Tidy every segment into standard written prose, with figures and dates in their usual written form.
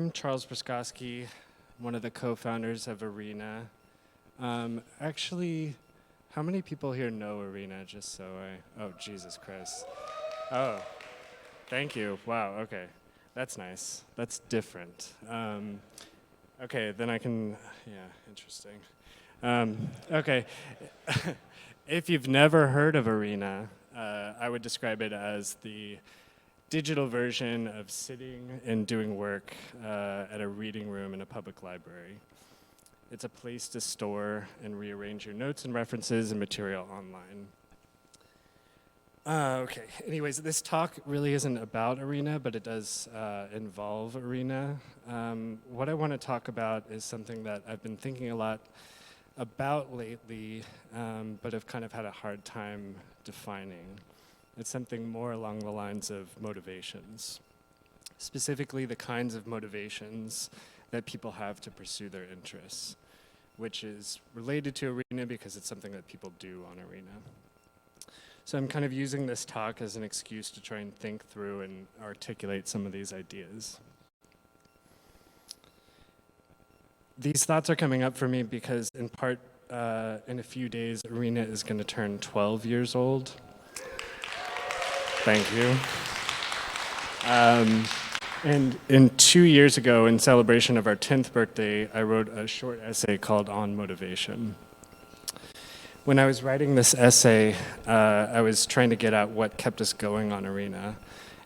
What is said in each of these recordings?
I'm Charles Broskoski, one of the co-founders of Are.na. Actually, how many people here know Are.na, just so oh, Jesus Christ. Oh, thank you. Wow, okay. That's nice. That's different. Okay, then I can, yeah, interesting. Okay, if you've never heard of Are.na, I would describe it as the digital version of sitting and doing work at a reading room in a public library. It's a place to store and rearrange your notes and references and material online. Okay, anyways, this talk really isn't about Are.na, but it does involve Are.na. What I want to talk about is something that I've been thinking a lot about lately, but have kind of had a hard time defining. It's something more along the lines of motivations, specifically the kinds of motivations that people have to pursue their interests, which is related to Are.na because it's something that people do on Are.na. So I'm kind of using this talk as an excuse to try and think through and articulate some of these ideas. These thoughts are coming up for me because in part, in a few days, Are.na is going to turn 12 years old. Thank you. And 2 years ago, in celebration of our 10th birthday, I wrote a short essay called On Motivation. When I was writing this essay, I was trying to get at what kept us going on Are.na.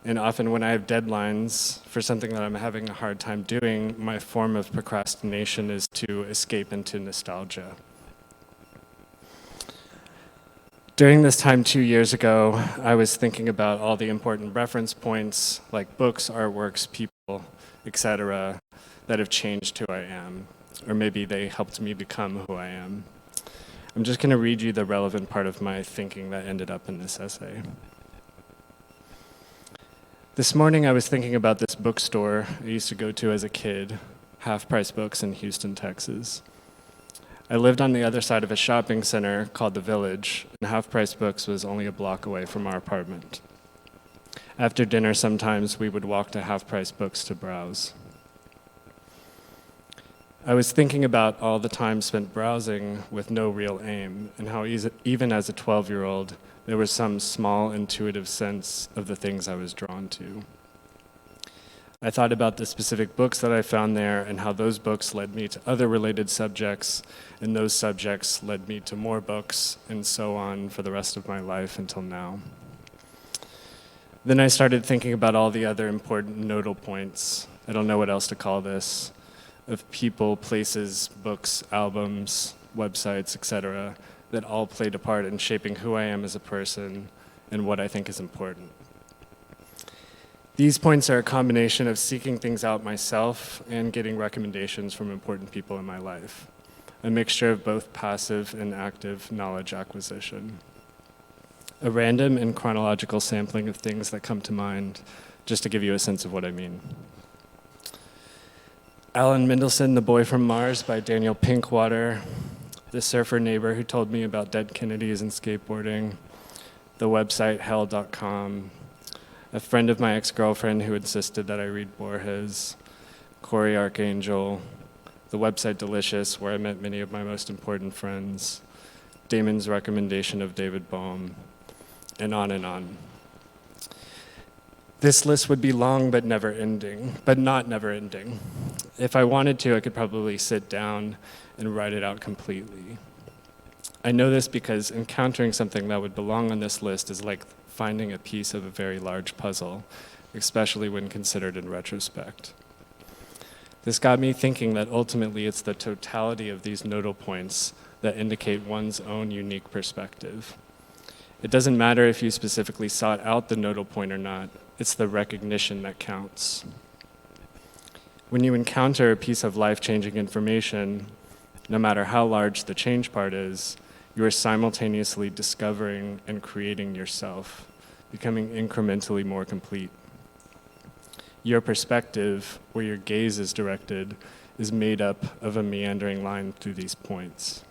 And often when I have deadlines for something that I'm having a hard time doing, my form of procrastination is to escape into nostalgia. During this time 2 years ago, I was thinking about all the important reference points like books, artworks, people, etc., that have changed who I am, or maybe they helped me become who I am. I'm just going to read you the relevant part of my thinking that ended up in this essay. This morning I was thinking about this bookstore I used to go to as a kid, Half Price Books in Houston, Texas. I lived on the other side of a shopping center called The Village, and Half Price Books was only a block away from our apartment. After dinner, sometimes we would walk to Half Price Books to browse. I was thinking about all the time spent browsing with no real aim, and how even as a 12-year-old, there was some small intuitive sense of the things I was drawn to. I thought about the specific books that I found there and how those books led me to other related subjects, and those subjects led me to more books, and so on for the rest of my life until now. Then I started thinking about all the other important nodal points, I don't know what else to call this, of people, places, books, albums, websites, etc., that all played a part in shaping who I am as a person and what I think is important. These points are a combination of seeking things out myself and getting recommendations from important people in my life, a mixture of both passive and active knowledge acquisition. A random and chronological sampling of things that come to mind, just to give you a sense of what I mean. Alan Mendelsohn, The Boy from Mars by Daniel Pinkwater, The Surfer Neighbor Who Told Me About Dead Kennedys and Skateboarding, the website hell.com, a friend of my ex-girlfriend who insisted that I read Borges, Corey Archangel, the website Delicious, where I met many of my most important friends, Damon's recommendation of David Bohm, and on and on. This list would be long but never-ending, but not never-ending. If I wanted to, I could probably sit down and write it out completely. I know this because encountering something that would belong on this list is like finding a piece of a very large puzzle, especially when considered in retrospect. This got me thinking that ultimately it's the totality of these nodal points that indicate one's own unique perspective. It doesn't matter if you specifically sought out the nodal point or not, it's the recognition that counts. When you encounter a piece of life-changing information, no matter how large the change part is, you are simultaneously discovering and creating yourself, becoming incrementally more complete. Your perspective, where your gaze is directed, is made up of a meandering line through these points.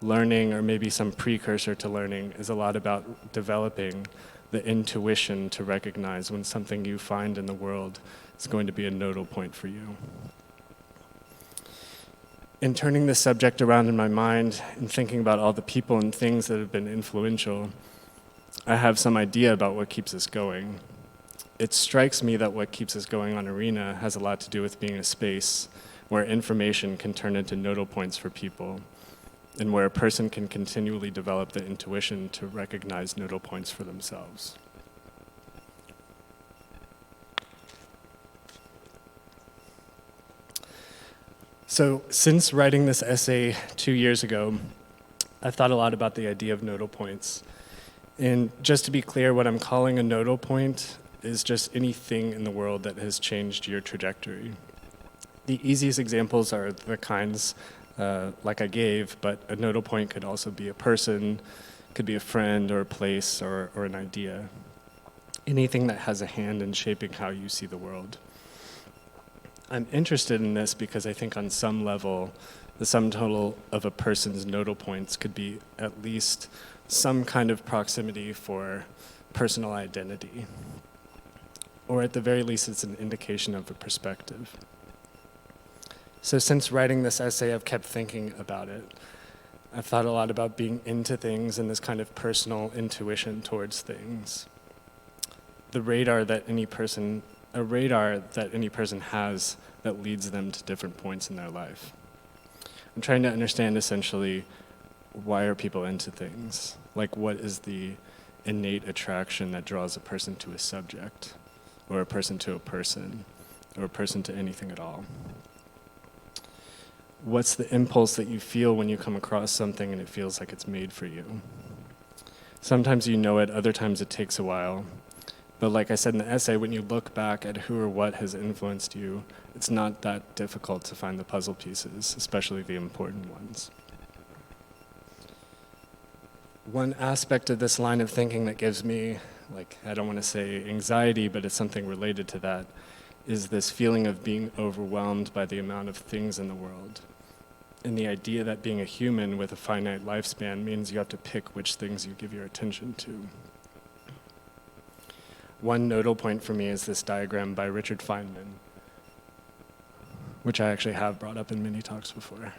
Learning, or maybe some precursor to learning, is a lot about developing the intuition to recognize when something you find in the world is going to be a nodal point for you. In turning this subject around in my mind and thinking about all the people and things that have been influential, I have some idea about what keeps us going. It strikes me that what keeps us going on Are.na has a lot to do with being a space where information can turn into nodal points for people, and where a person can continually develop the intuition to recognize nodal points for themselves. So since writing this essay 2 years ago, I've thought a lot about the idea of nodal points. And just to be clear, what I'm calling a nodal point is just anything in the world that has changed your trajectory. The easiest examples are the kinds like I gave, but a nodal point could also be a person, could be a friend or a place or an idea. Anything that has a hand in shaping how you see the world. I'm interested in this because I think on some level, the sum total of a person's nodal points could be at least some kind of proximity for personal identity. Or at the very least, it's an indication of a perspective. So since writing this essay, I've kept thinking about it. I've thought a lot about being into things and this kind of personal intuition towards things. The radar that any person has that leads them to different points in their life. I'm trying to understand essentially, why are people into things? Like, what is the innate attraction that draws a person to a subject, or a person to a person, or a person to anything at all? What's the impulse that you feel when you come across something and it feels like it's made for you? Sometimes you know it, other times it takes a while. But like I said in the essay, when you look back at who or what has influenced you, it's not that difficult to find the puzzle pieces, especially the important ones. One aspect of this line of thinking that gives me, I don't want to say anxiety, but it's something related to that, is this feeling of being overwhelmed by the amount of things in the world. And the idea that being a human with a finite lifespan means you have to pick which things you give your attention to. One nodal point for me is this diagram by Richard Feynman, which I actually have brought up in many talks before.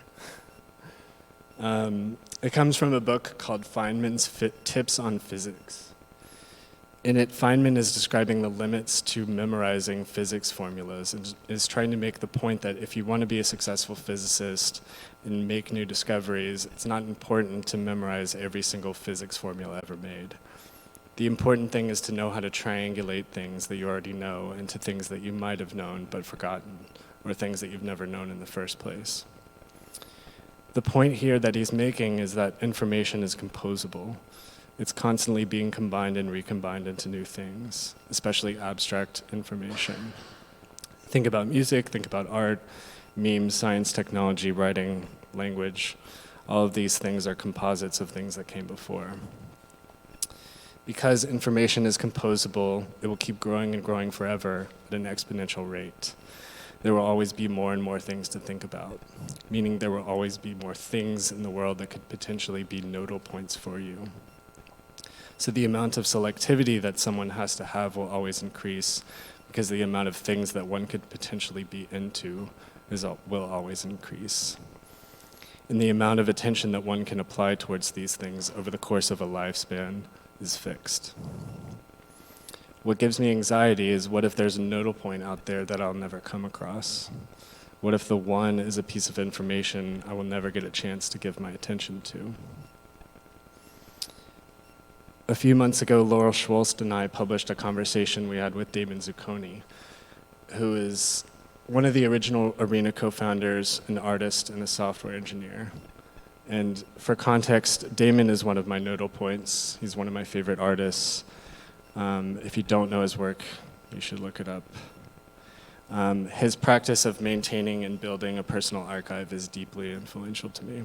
It comes from a book called Feynman's Tips on Physics. In it, Feynman is describing the limits to memorizing physics formulas and is trying to make the point that if you want to be a successful physicist and make new discoveries, it's not important to memorize every single physics formula ever made. The important thing is to know how to triangulate things that you already know into things that you might have known but forgotten, or things that you've never known in the first place. The point here that he's making is that information is composable. It's constantly being combined and recombined into new things, especially abstract information. Think about music, think about art, memes, science, technology, writing, language. All of these things are composites of things that came before. Because information is composable, it will keep growing and growing forever at an exponential rate. There will always be more and more things to think about, meaning there will always be more things in the world that could potentially be nodal points for you. So the amount of selectivity that someone has to have will always increase because the amount of things that one could potentially be into will always increase. And the amount of attention that one can apply towards these things over the course of a lifespan is fixed. What gives me anxiety is, what if there's a nodal point out there that I'll never come across? What if the one is a piece of information I will never get a chance to give my attention to? A few months ago, Laurel Schwolst and I published a conversation we had with Damon Zucconi, who is one of the original Are.na co-founders, an artist, and a software engineer. And for context, Damon is one of my nodal points. He's one of my favorite artists. If you don't know his work, you should look it up. His practice of maintaining and building a personal archive is deeply influential to me.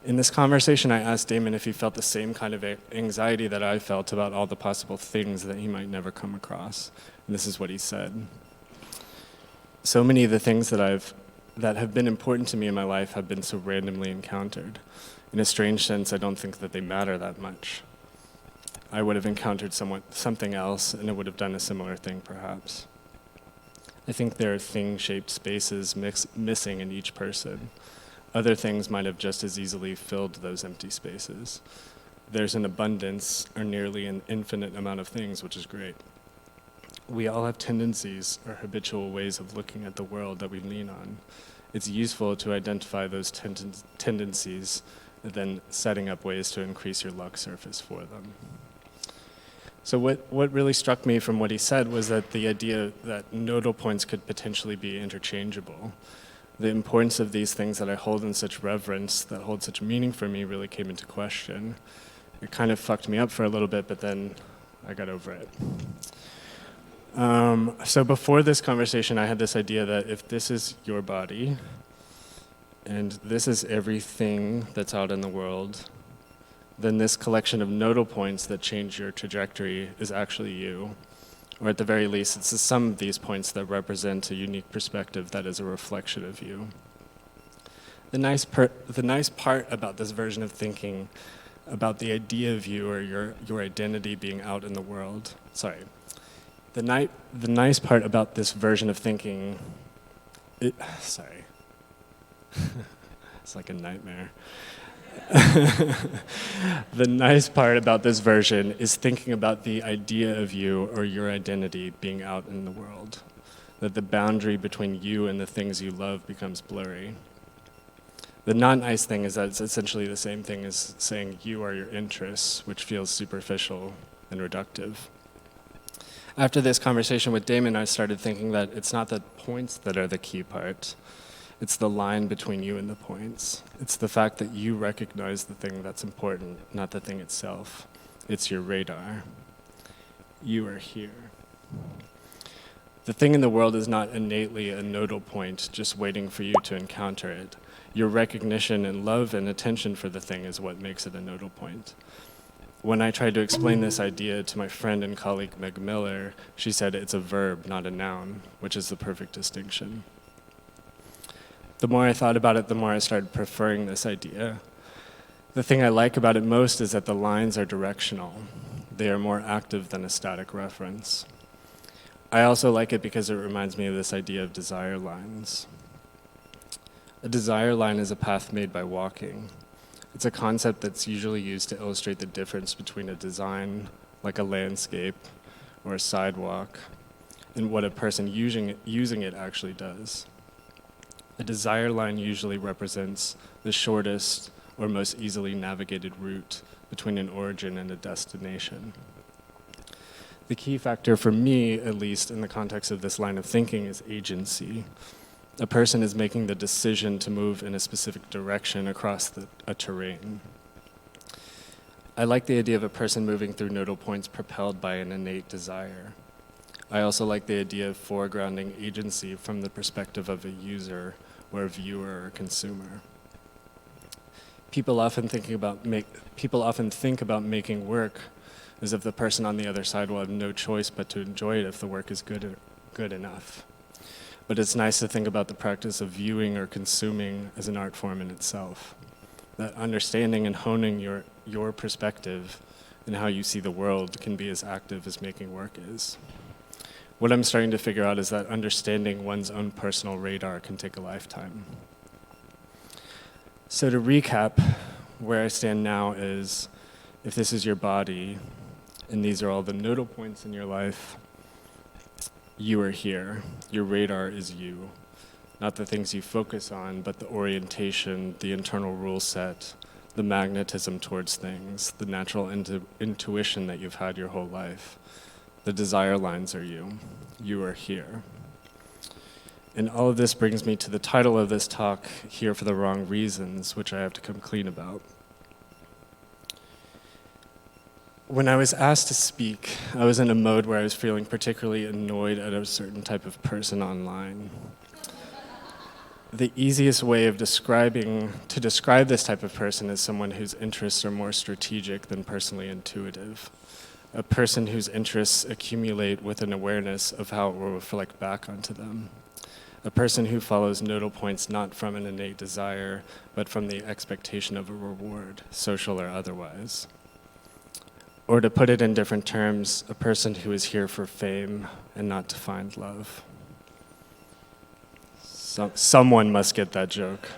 In this conversation, I asked Damon if he felt the same kind of anxiety that I felt about all the possible things that he might never come across. And this is what he said. So many of the things that have been important to me in my life have been so randomly encountered. In a strange sense, I don't think that they matter that much. I would have encountered something else, and it would have done a similar thing, perhaps. I think there are thing-shaped spaces missing in each person. Other things might have just as easily filled those empty spaces. There's an abundance, or nearly an infinite amount of things, which is great. We all have tendencies or habitual ways of looking at the world that we lean on. It's useful to identify those tendencies and then setting up ways to increase your luck surface for them. So what really struck me from what he said was that the idea that nodal points could potentially be interchangeable. The importance of these things that I hold in such reverence, that hold such meaning for me, really came into question. It kind of fucked me up for a little bit, but then I got over it. So before this conversation, I had this idea that if this is your body, and this is everything that's out in the world, then this collection of nodal points that change your trajectory is actually you. Or at the very least, it's the sum of these points that represent a unique perspective that is a reflection of you. The nice part about this version of thinking, about the idea of you or your identity being out in the world, the nice part about this version of thinking, it's like a nightmare. The nice part about this version is thinking about the idea of you or your identity being out in the world, that the boundary between you and the things you love becomes blurry. The not nice thing is that it's essentially the same thing as saying you are your interests, which feels superficial and reductive. After this conversation with Damon, I started thinking that it's not the points that are the key part. It's the line between you and the points. It's the fact that you recognize the thing that's important, not the thing itself. It's your radar. You are here. The thing in the world is not innately a nodal point, just waiting for you to encounter it. Your recognition and love and attention for the thing is what makes it a nodal point. When I tried to explain this idea to my friend and colleague Meg Miller, she said it's a verb, not a noun, which is the perfect distinction. The more I thought about it, the more I started preferring this idea. The thing I like about it most is that the lines are directional. They are more active than a static reference. I also like it because it reminds me of this idea of desire lines. A desire line is a path made by walking. It's a concept that's usually used to illustrate the difference between a design, like a landscape or a sidewalk, and what a person using it actually does. A desire line usually represents the shortest or most easily navigated route between an origin and a destination. The key factor for me, at least in the context of this line of thinking, is agency. A person is making the decision to move in a specific direction across a terrain. I like the idea of a person moving through nodal points propelled by an innate desire. I also like the idea of foregrounding agency from the perspective of a user or a viewer or consumer. People often think about making work as if the person on the other side will have no choice but to enjoy it if the work is good enough. But it's nice to think about the practice of viewing or consuming as an art form in itself. That understanding and honing your perspective and how you see the world can be as active as making work is. What I'm starting to figure out is that understanding one's own personal radar can take a lifetime. So to recap, where I stand now is, if this is your body, and these are all the nodal points in your life, you are here. Your radar is you. Not the things you focus on, but the orientation, the internal rule set, the magnetism towards things, the natural intuition that you've had your whole life. The desire lines are you. You are here. And all of this brings me to the title of this talk, Here for the Wrong Reasons, which I have to come clean about. When I was asked to speak, I was in a mode where I was feeling particularly annoyed at a certain type of person online. The easiest way to describe this type of person is someone whose interests are more strategic than personally intuitive. A person whose interests accumulate with an awareness of how it will reflect back onto them. A person who follows nodal points not from an innate desire, but from the expectation of a reward, social or otherwise. Or to put it in different terms, a person who is here for fame and not to find love. Someone must get that joke.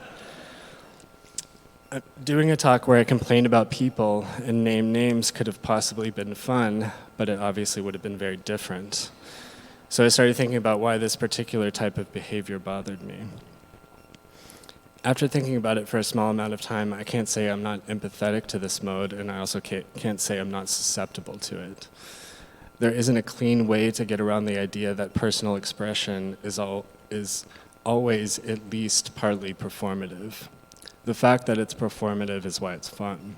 Doing a talk where I complained about people and named names could have possibly been fun, but it obviously would have been very different. So I started thinking about why this particular type of behavior bothered me. After thinking about it for a small amount of time, I can't say I'm not empathetic to this mode, and I also can't say I'm not susceptible to it. There isn't a clean way to get around the idea that personal expression is always at least partly performative. The fact that it's performative is why it's fun.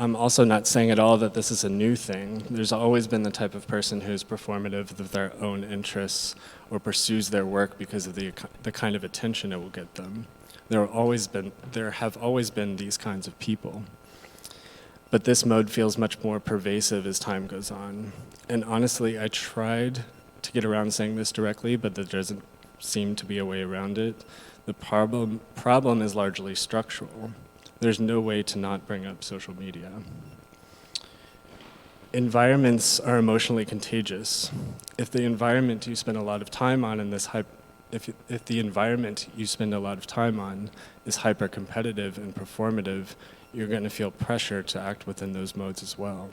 I'm also not saying at all that this is a new thing. There's always been the type of person who is performative with their own interests or pursues their work because of the kind of attention it will get them. There have always been these kinds of people. But this mode feels much more pervasive as time goes on. And honestly, I tried to get around saying this directly, but there doesn't seem to be a way around it. The problem is largely structural. There's no way to not bring up social media. Environments are emotionally contagious. If the environment you spend a lot of time on if the environment you spend a lot of time on is hyper-competitive and performative, you're going to feel pressure to act within those modes as well.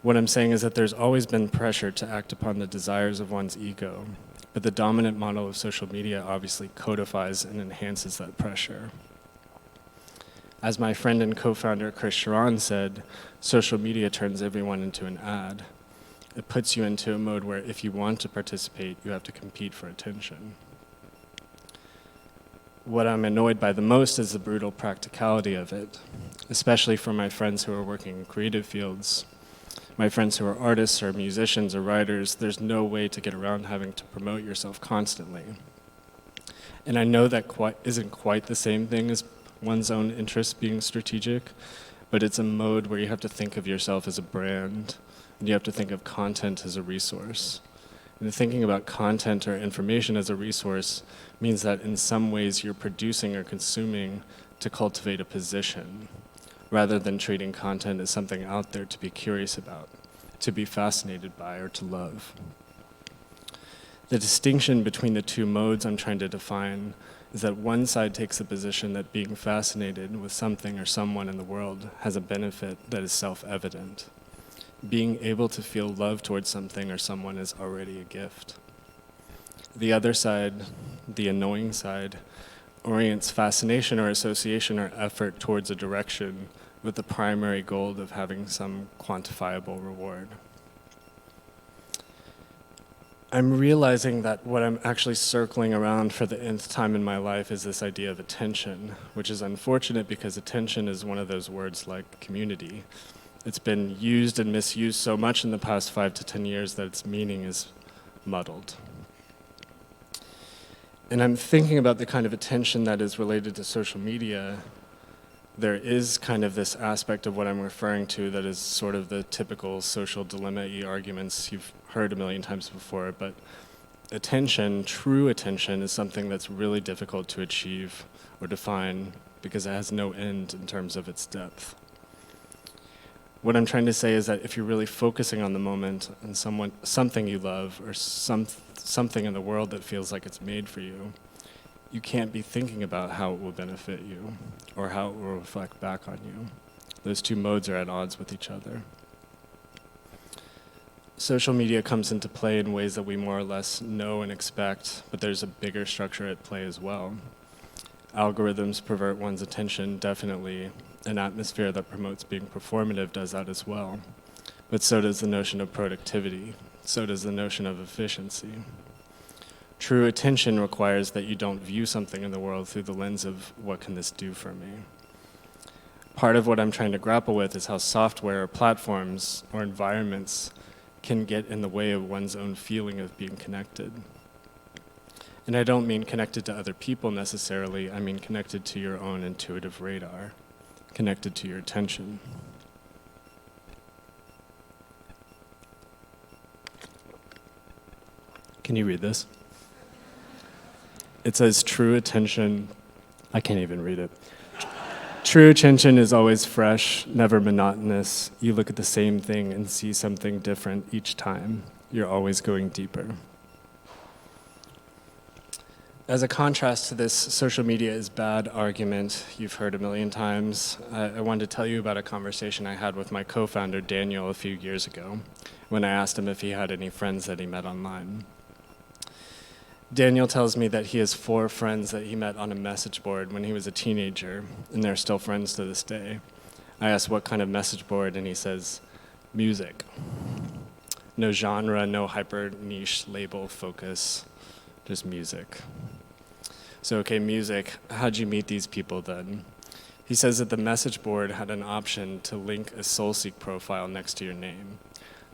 What I'm saying is that there's always been pressure to act upon the desires of one's ego, but the dominant model of social media obviously codifies and enhances that pressure. As my friend and co-founder Chris Sharon said, social media turns everyone into an ad. It puts you into a mode where if you want to participate, you have to compete for attention. What I'm annoyed by the most is the brutal practicality of it, especially for my friends who are working in creative fields. My friends who are artists or musicians or writers, there's no way to get around having to promote yourself constantly. And I know that isn't quite the same thing as one's own interests being strategic, but it's a mode where you have to think of yourself as a brand, and you have to think of content as a resource. And thinking about content or information as a resource means that in some ways you're producing or consuming to cultivate a position, rather than treating content as something out there to be curious about, to be fascinated by, or to love. The distinction between the two modes I'm trying to define is that one side takes the position that being fascinated with something or someone in the world has a benefit that is self-evident. Being able to feel love towards something or someone is already a gift. The other side, the annoying side, orients fascination or association or effort towards a direction with the primary goal of having some quantifiable reward. I'm realizing that what I'm actually circling around for the nth time in my life is this idea of attention, which is unfortunate because attention is one of those words like community. It's been used and misused so much in the past 5 to 10 years that its meaning is muddled. And I'm thinking about the kind of attention that is related to social media. There is kind of this aspect of what I'm referring to that is sort of the typical social dilemma-y arguments you've heard a million times before, but attention, true attention, is something that's really difficult to achieve or define because it has no end in terms of its depth. What I'm trying to say is that if you're really focusing on the moment and something you love or something in the world that feels like it's made for you, you can't be thinking about how it will benefit you or how it will reflect back on you. Those two modes are at odds with each other. Social media comes into play in ways that we more or less know and expect, but there's a bigger structure at play as well. Algorithms pervert one's attention, definitely. An atmosphere that promotes being performative does that as well. But so does the notion of productivity. So does the notion of efficiency. True attention requires that you don't view something in the world through the lens of what can this do for me. Part of what I'm trying to grapple with is how software or platforms or environments can get in the way of one's own feeling of being connected. And I don't mean connected to other people necessarily, I mean connected to your own intuitive radar, connected to your attention. Can you read this? It says true attention, I can't even read it. True attention is always fresh, never monotonous. You look at the same thing and see something different each time. You're always going deeper. As a contrast to this social media is bad argument you've heard a million times, I wanted to tell you about a conversation I had with my co-founder Daniel a few years ago when I asked him if he had any friends that he met online. Daniel tells me that he has 4 friends that he met on a message board when he was a teenager, and they're still friends to this day. I asked what kind of message board, and he says, music. No genre, no hyper niche label focus, just music. So, okay, music, how'd you meet these people then? He says that the message board had an option to link a SoulSeek profile next to your name.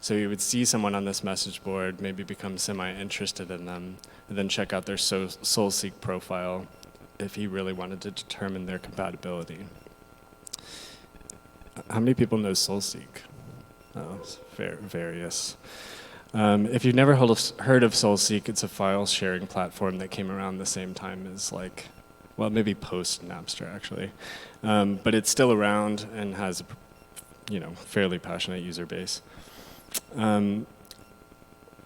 So you would see someone on this message board, maybe become semi-interested in them, and then check out their SoulSeek profile if he really wanted to determine their compatibility. How many people know SoulSeek? Oh, it's various. If you've never heard of SoulSeek, it's a file sharing platform that came around the same time as maybe post Napster actually. But it's still around and has a fairly passionate user base.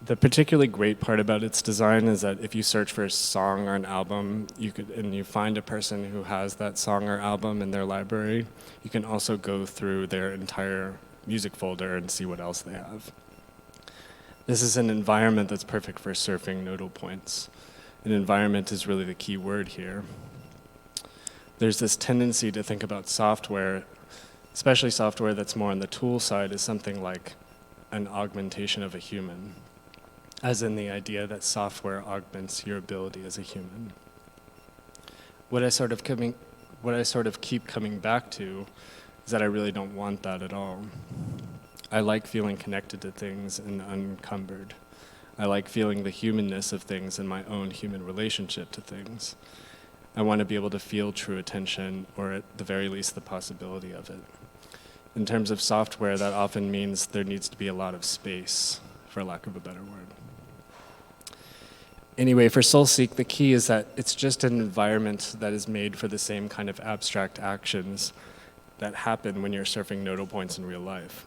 The particularly great part about its design is that if you search for a song or an album, and you find a person who has that song or album in their library, you can also go through their entire music folder and see what else they have. This is an environment that's perfect for surfing nodal points. An environment is really the key word here. There's this tendency to think about software, especially software that's more on the tool side, as something like an augmentation of a human, as in the idea that software augments your ability as a human. What I sort of keep coming back to is that I really don't want that at all. I like feeling connected to things and unencumbered. I like feeling the humanness of things and my own human relationship to things. I want to be able to feel true attention, or at the very least the possibility of it. In terms of software, that often means there needs to be a lot of space, for lack of a better word. Anyway, for SoulSeek, the key is that it's just an environment that is made for the same kind of abstract actions that happen when you're surfing nodal points in real life.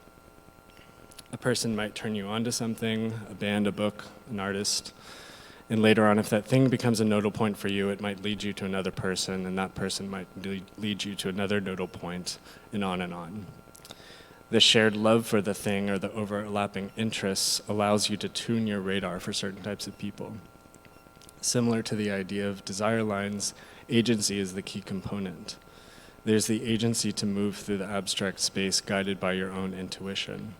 A person might turn you on to something, a band, a book, an artist, and later on, if that thing becomes a nodal point for you, it might lead you to another person, and that person might lead you to another nodal point, and on and on. The shared love for the thing or the overlapping interests allows you to tune your radar for certain types of people. Similar to the idea of desire lines, agency is the key component. There's the agency to move through the abstract space guided by your own intuition.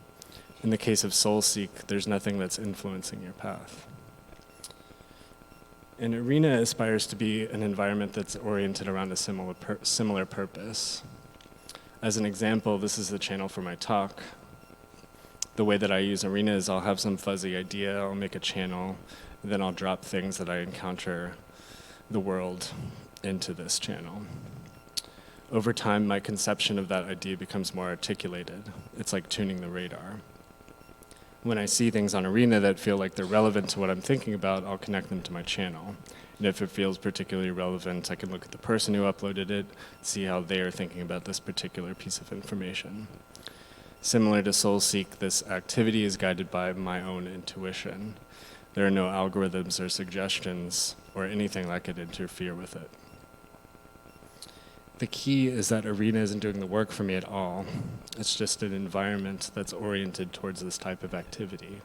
In the case of SoulSeek, there's nothing that's influencing your path. And Are.na aspires to be an environment that's oriented around a similar purpose. As an example, this is the channel for my talk. The way that I use Are.na is I'll have some fuzzy idea, I'll make a channel, and then I'll drop things that I encounter the world into this channel. Over time, my conception of that idea becomes more articulated. It's like tuning the radar. When I see things on Are.na that feel like they're relevant to what I'm thinking about, I'll connect them to my channel. And if it feels particularly relevant, I can look at the person who uploaded it, see how they are thinking about this particular piece of information. Similar to SoulSeek, this activity is guided by my own intuition. There are no algorithms or suggestions or anything that could interfere with it. The key is that Are.na isn't doing the work for me at all. It's just an environment that's oriented towards this type of activity.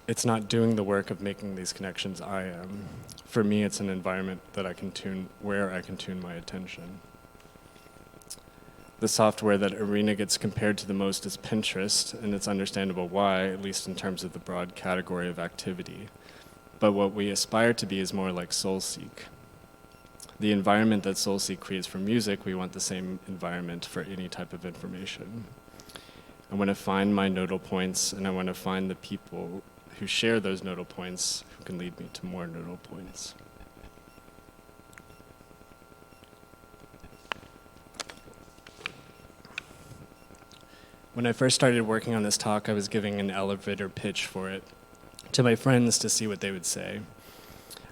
It's not doing the work of making these connections I am. For me, it's an environment that where I can tune my attention. The software that Are.na gets compared to the most is Pinterest, and it's understandable why, at least in terms of the broad category of activity. But what we aspire to be is more like SoulSeek. The environment that SoulSeek creates for music, we want the same environment for any type of information. I want to find my nodal points, and I want to find the people who share those nodal points who can lead me to more nodal points. When I first started working on this talk, I was giving an elevator pitch for it to my friends to see what they would say.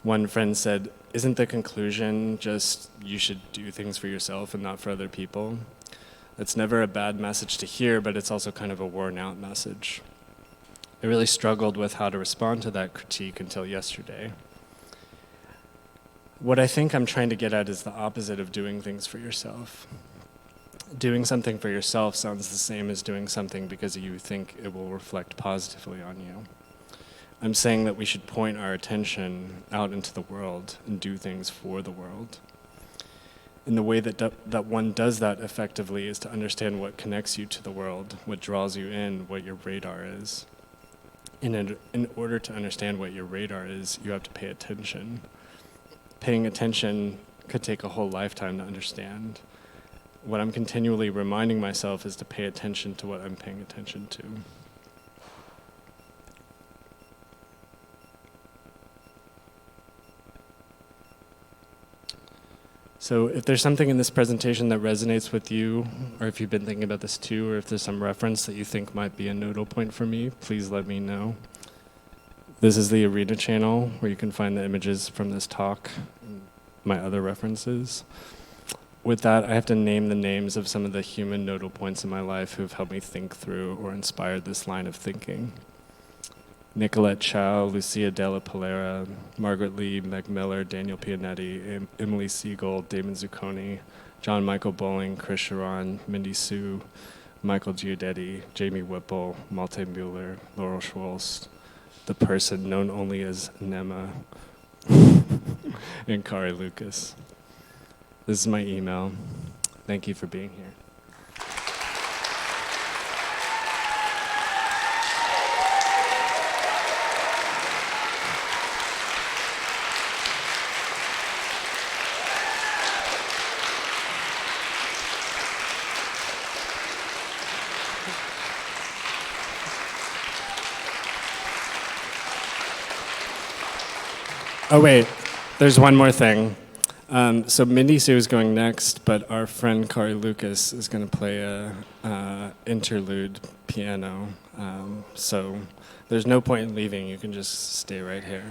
One friend said, isn't the conclusion just you should do things for yourself and not for other people? It's never a bad message to hear, but it's also kind of a worn out message. I really struggled with how to respond to that critique until yesterday. What I think I'm trying to get at is the opposite of doing things for yourself. Doing something for yourself sounds the same as doing something because you think it will reflect positively on you. I'm saying that we should point our attention out into the world and do things for the world. And the way that one does that effectively is to understand what connects you to the world, what draws you in, what your radar is. In order to understand what your radar is, you have to pay attention. Paying attention could take a whole lifetime to understand. What I'm continually reminding myself is to pay attention to what I'm paying attention to. So if there's something in this presentation that resonates with you, or if you've been thinking about this too, or if there's some reference that you think might be a nodal point for me, please let me know. This is the Are.na channel, where you can find the images from this talk and my other references. With that, I have to name the names of some of the human nodal points in my life who have helped me think through or inspired this line of thinking. Nicolette Chow, Lucia Della Polera, Margaret Lee, Meg Miller, Daniel Pianetti, Emily Siegel, Damon Zucconi, John Michael Bowling, Chris Sharon, Mindy Sue, Michael Giudetti, Jamie Whipple, Malte Mueller, Laurel Schwolst, the person known only as Nema, and Kari Lucas. This is my email. Thank you for being here. Oh wait, there's one more thing. So Mindy Sue is going next, but our friend Kari Lucas is going to play a interlude piano. So there's no point in leaving. You can just stay right here.